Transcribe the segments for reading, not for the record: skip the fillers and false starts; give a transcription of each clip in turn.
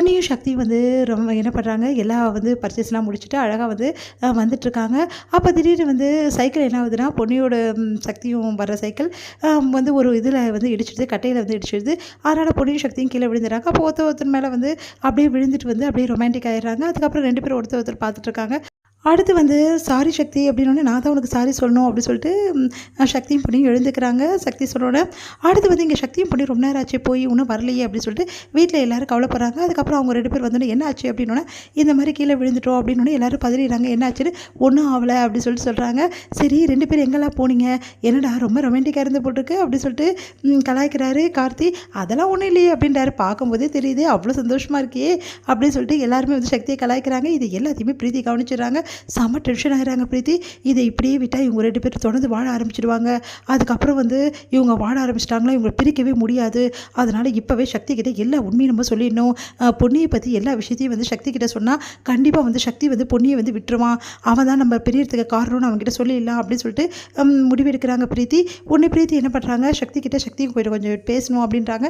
பொன்னியும் சக்தி வந்து ரொம்ப என்ன பண்ணுறாங்க, எல்லா வந்து பர்ச்சேஸ்லாம் முடிச்சுட்டு அழகாக வந்து வந்துட்டுருக்காங்க. அப்போ திடீர்னு வந்து சைக்கிள் என்ன ஆகுதுன்னா, பொன்னியோட சக்தியும் வர்ற சைக்கிள் வந்து ஒரு இதில் வந்து இடிச்சிடுது, கட்டையில் வந்து இடிச்சிடுது. அதனால் பொன்னியும் சக்தியும் கீழே விழுந்துடுறாங்க. அப்போ ஒருத்தர் மேலே வந்து அப்படியே விழுந்துட்டு வந்து அப்படியே ரொமான்டிக் ஆகிடுறாங்க. அதுக்கப்புறம் 2 பேரும் ஒருத்தர் பார்த்துட்ருக்காங்க. அடுத்து வந்து சாரி சக்தி அப்படின்னோடனே, நான் தான் உனக்கு சாரி சொல்லணும் அப்படின்னு சொல்லிட்டு சக்தியும் பொண்ணியும் எழுந்துக்கிறாங்க. சக்தி சொன்னோடனே அடுத்து வந்து இங்கே சக்தியும் பொண்ணி ரொம்ப நேரம் ஆச்சு போய் இன்னும் வரலையே அப்படின்னு சொல்லிட்டு வீட்டில் எல்லோரும் கவலைப்படுறாங்க. அதுக்கப்புறம் அவங்க 2 பேர் வந்தோடனே என்ன ஆச்சு அப்படின்னோடனே, இந்த மாதிரி கீழே விழுந்துட்டோம் அப்படின்னோடனே எல்லோரும் பதறிடுறாங்க. என்ன ஆச்சுன்னு, ஒன்றும் ஆகலை அப்படின்னு சொல்லிட்டு சொல்கிறாங்க. சரி 2 பேர் எங்கெல்லாம் போனீங்க, என்னடா ரொம்ப ரொமான்டிக்காக இருந்து போட்டிருக்கு அப்படின்னு சொல்லிட்டு கலாய்க்கிறாரு கார்த்தி. அதெல்லாம் ஒன்றும் இல்லையே அப்படின்றாரு. பார்க்கும்போதே தெரியுது அவ்வளோ சந்தோஷமாக இருக்கே அப்படின்னு சொல்லிட்டு எல்லாருமே வந்து சக்தியை கலாய்க்கிறாங்க. இது எல்லாத்தையுமே பிரீத்தி கவனிச்சிடுறாங்க. செம்ம டென்ஷன் ஆகிறாங்க பிரீத்தி. இதை இப்படியே விட்டால் இவங்க 2 பேர் தொடர்ந்து வாழ ஆரம்பிச்சிடுவாங்க. அதுக்கப்புறம் வந்து இவங்க வாழ ஆரம்பிச்சிட்டாங்களா இவங்களை பிரிக்கவே முடியாது. அதனால் இப்போவே சக்தி கிட்டே எல்லா உண்மையும் நம்ம சொல்லிடணும். பொன்னியை பற்றி எல்லா விஷயத்தையும் வந்து சக்தி கிட்டே சொன்னால் கண்டிப்பாக வந்து சக்தி வந்து பொன்னியை வந்து விட்டுருவான். அவன் தான் நம்ம பெரியறதுக்கு காரணம்னு அவங்ககிட்ட சொல்லிடலாம் அப்படின்னு சொல்லிட்டு முடிவெடுக்கிறாங்க பிரீத்தி. உடனே பிரீத்தி என்ன பண்ணுறாங்க, சக்தி கிட்டே சக்திக்கு போய்ட்டு கொஞ்சம் பேசணும் அப்படின்றாங்க.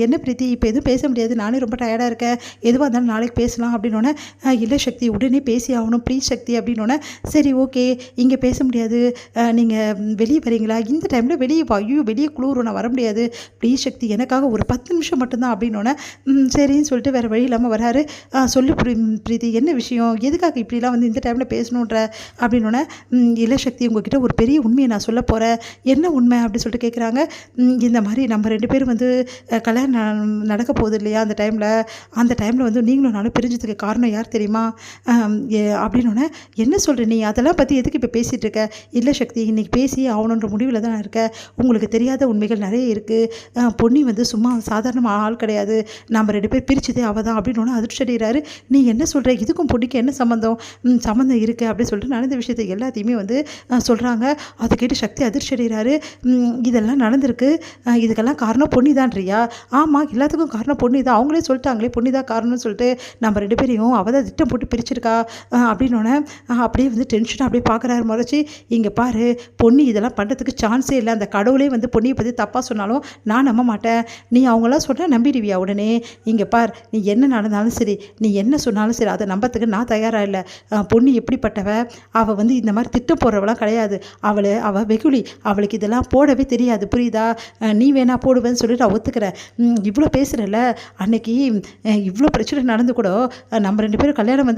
என்ன பிரீத்தி இப்போ எதுவும் பேச முடியாது, நானே ரொம்ப டயர்டாக இருக்கேன், எதுவாக இருந்தாலும் நாளைக்கு பேசலாம் அப்படின்னோடனே, இல்லை சக்தி உடனே பேசி ஆகணும் ப்ளீஸ் சக்தி அப்படின்னோடனே, சரி ஓகே இங்கே பேச முடியாது, நீங்கள் வெளியே வரீங்களா, இந்த டைமில் வெளியே ஐயோ வெளியே குளிரும் நான் வர முடியாது, ப்ளீஸ் சக்தி எனக்காக ஒரு 10 நிமிஷம் மட்டும்தான் அப்படின்னோடனே, சரின்னு சொல்லிட்டு வேறு வழி இல்லாமல் வராரு. சொல்லி பிரீத்தி என்ன விஷயம், எதுக்காக இப்படிலாம் வந்து இந்த டைமில் பேசணுன்ற அப்படின்னோடனே, இல்லை சக்தி உங்ககிட்ட ஒரு பெரிய உண்மையை நான் சொல்ல போகிறேன், என்ன உண்மை அப்படின்னு சொல்லிட்டு கேட்குறாங்க. இந்த மாதிரி நம்ம 2 பேரும் வந்து கல்யாணம் நடக்க போகுது இல்லையா, அந்த டைமில் வந்து நீங்களும் நானும் பிரிஞ்சதுக்கு காரணம் யார் தெரியுமா அப்படின்னோடனே, என்ன சொல்கிற நீ, அதெல்லாம் பற்றி எதுக்கு இப்போ பேசிகிட்டு இருக்க, இல்லை சக்தி இன்றைக்கி பேசி ஆகணுன்ற முடிவில் தான் இருக்கேன், உங்களுக்கு தெரியாத உண்மைகள் நிறைய இருக்குது, பொன்னி வந்து சும்மா சாதாரண ஆள் கிடையாது, நம்ம 2 பேர் பிரிச்சதே அவள் தான் அப்படின்னோடனே அதிர்ச்சி அடைகிறாரு. நீ என்ன சொல்கிற, இதுக்கும் பொன்னிக்கு என்ன சம்மந்தம் இருக்குது அப்படின்னு சொல்லிட்டு நடந்த விஷயத்தை எல்லாத்தையுமே வந்து சொல்கிறாங்க. அதை கேட்டு சக்தி அதிர்ச்சி அடைகிறாரு. இதெல்லாம் நடந்திருக்கு, இதுக்கெல்லாம் காரணம் பொன்னி தான்றியா, ஆமாம் எல்லாத்துக்கும் காரணம் பொன்னி தான், அவங்களே சொல்லிட்டாங்களே பொன்னி தான் காரணம்னு சொல்லிட்டு நம்ம 2 பேரையும் அவள் தான் திட்டம் போட்டு பிரிச்சிருக்கா அப்படின்னோடனே அப்படியே வந்து டென்ஷனாக அப்படியே பார்க்குறாரு முறைச்சி. இங்கே பாரு பொன்னி இதெல்லாம் பண்ணுறதுக்கு சான்ஸே இல்லை, அந்த கடவுளே வந்து பொன்னியை பற்றி தப்பாக சொன்னாலும் நான் நம்ப மாட்டேன், நீ அவங்களாம் சொன்னால் நம்பிடுவியா உடனே, இங்கே பார் நீ என்ன நடந்தாலும் சரி, நீ என்ன சொன்னாலும் சரி அதை நம்பத்துக்கு நான் தயாராக இல்லை, பொன்னி எப்படிப்பட்டவ, அவள் வந்து இந்த மாதிரி திட்டம் போடுறவளாம் கிடையாது, அவள் வெகுளி, அவளுக்கு இதெல்லாம் போடவே தெரியாது புரியுதா, நீ வேணா போடுவேன்னு சொல்லிட்டு நான் ஒத்துக்கிறேன், இவ்வளோ பேசுகிறல்ல, அன்னைக்கு இவ்வளோ பிரச்சனை நடந்து கூட நம்ம 2 பேரும் கல்யாணம்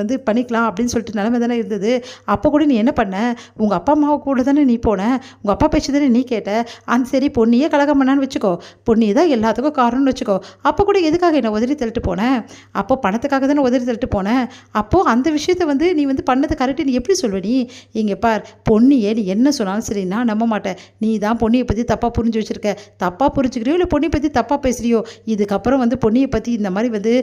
வந்து பண்ணிக்கலாம் அப்படின்னு சொல்லிட்டு நிலைமை தானே இருந்தது, அப்போ கூட நீ என்ன பண்ண, உங்கள் அப்பா அம்மாவை கூட தானே நீ போன, உங்கள் அப்பா பேச்சு தானே நீ கேட்ட, அந்த சரி பொன்னியே கலகம் பண்ணான்னு வச்சுக்கோ, பொன்னி தான் எல்லாத்துக்கும் காரணம்னு வச்சுக்கோ, அப்போ கூட எதுக்காக என்னை உதறி தள்ளிட்டு போனேன், அப்போ பணத்துக்காக தானே உதறி தள்ளிட்டு போனேன், அப்போது அந்த விஷயத்தை வந்து நீ வந்து பண்ணது கரெக்டு நீ எப்படி சொல்வ நீ, இங்கே பார் பொன்னியே நீ என்ன சொன்னாலும் சரி நான் நம்ப மாட்டேன், நீ தான் பொன்னியை பற்றி தப்பாக புரிஞ்சு வச்சுருக்க, தப்பாக புரிஞ்சுக்கிறியோ இல்லை பொன்னியை பற்றி தப்பாக பேசுகிறியோ, இதுக்கப்புறம் வந்து பொன்னியை பற்றி இந்த மாதிரி வந்து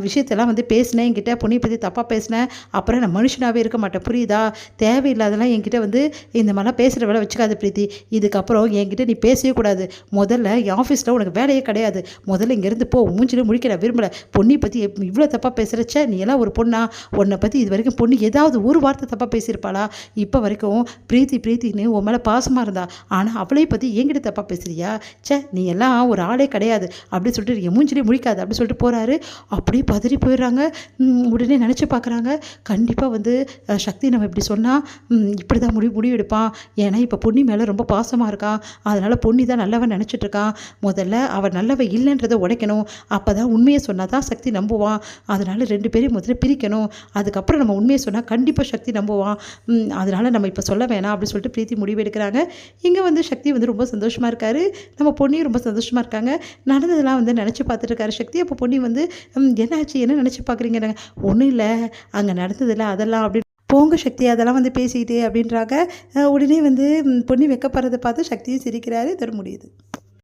விஷயத்தெல்லாம் வந்து பேசினேன், என்கிட்ட பொன்னியை பற்றி தப்பாக பேசினேன், அப்புறம் நான் மனுஷனாகவே இருக்க மாட்டேன் புரியுதா, தேவையில்லாதெல்லாம் என்கிட்ட வந்து இந்த மாதிரிலாம் பேசுகிற வேலை வச்சுக்காது பிரீத்தி, இதுக்கப்புறம் என்கிட்ட நீ பேசவே கூடாது, முதல்ல என் ஆஃபீஸில் உனக்கு வேலையே கிடையாது, முதல்ல இங்கேருந்து போ, மூஞ்சில முடிக்க நான் விரும்பலை, பொன்னியை பற்றி இவ்வளோ தப்பாக பேசுகிறச்ச நீ எல்லாம் ஒரு பொண்ணா, உன்னை பற்றி இது வரைக்கும் பொண்ணு ஏதாவது ஒரு வார்த்தை தப்பாக பேசியிருப்பாளா, இப்போ வரைக்கும் பிரீத்தின்னு உன் மேலே பாசமாக இருந்தா, ஆனால் அவளை பற்றி என்கிட்ட தப்பாக பேசுறியா, நீ எல்லாம் ஒரு ஆளே கிடையாது அப்படின்னு சொல்லிட்டு என் மூஞ்சிலே முடிக்காது அப்படின்னு சொல்லிட்டு போகிறாரு. அப்படியே பதறி போயிடுறாங்க. உடனே நினச்சி பார்க்குறாங்க, கண்டிப்பாக வந்து சக்தி நம்ம இப்படி சொன்னால் இப்படி தான் முடிவு எடுப்பான், ஏன்னா இப்போ பொன்னி மேலே ரொம்ப பாசமாக இருக்கான், அதனால் பொன்னி தான் நல்லவன் நினச்சிட்ருக்கான், முதல்ல அவள் நல்லவன் இல்லைன்றதை உடைக்கணும், அப்போ தான் உண்மையை சொன்னால் தான் சக்தி நம்புவான், அதனால் 2 பேரையும் முதல்ல பிரிக்கணும், அதுக்கப்புறம் நம்ம உண்மையை சொன்னால் கண்டிப்பாக சக்தி நம்புவான், அதனால் நம்ம இப்போ சொல்ல வேணாம் அப்படின்னு சொல்லிட்டு பிரீத்தி முடிவு எடுக்கிறாங்க. இங்கே வந்து சக்தி வந்து ரொம்ப சந்தோஷமாக இருக்காரு, நம்ம பொன்னியும் ரொம்ப சந்தோஷமாக இருக்காங்க, நடந்ததெல்லாம் வந்து நினச்சி பார்த்துட்டு இருக்காரு சக்தி. அப்போ பொன்னி வந்து என்னாச்சு என்ன நினச்சி பார்க்குறீங்க, ஒன்றும் இல்லை அங்கே நடந்ததில்ல அதெல்லாம் அப்படி போங்க சக்தி அதெல்லாம் வந்து பேசிக்கிட்டு அப்படின்றாங்க. உடனே வந்து பொன்னி வெக்கப்படுறதை பார்த்து சக்தியும் சிரிக்கிறாரு. இதோட முடியுது.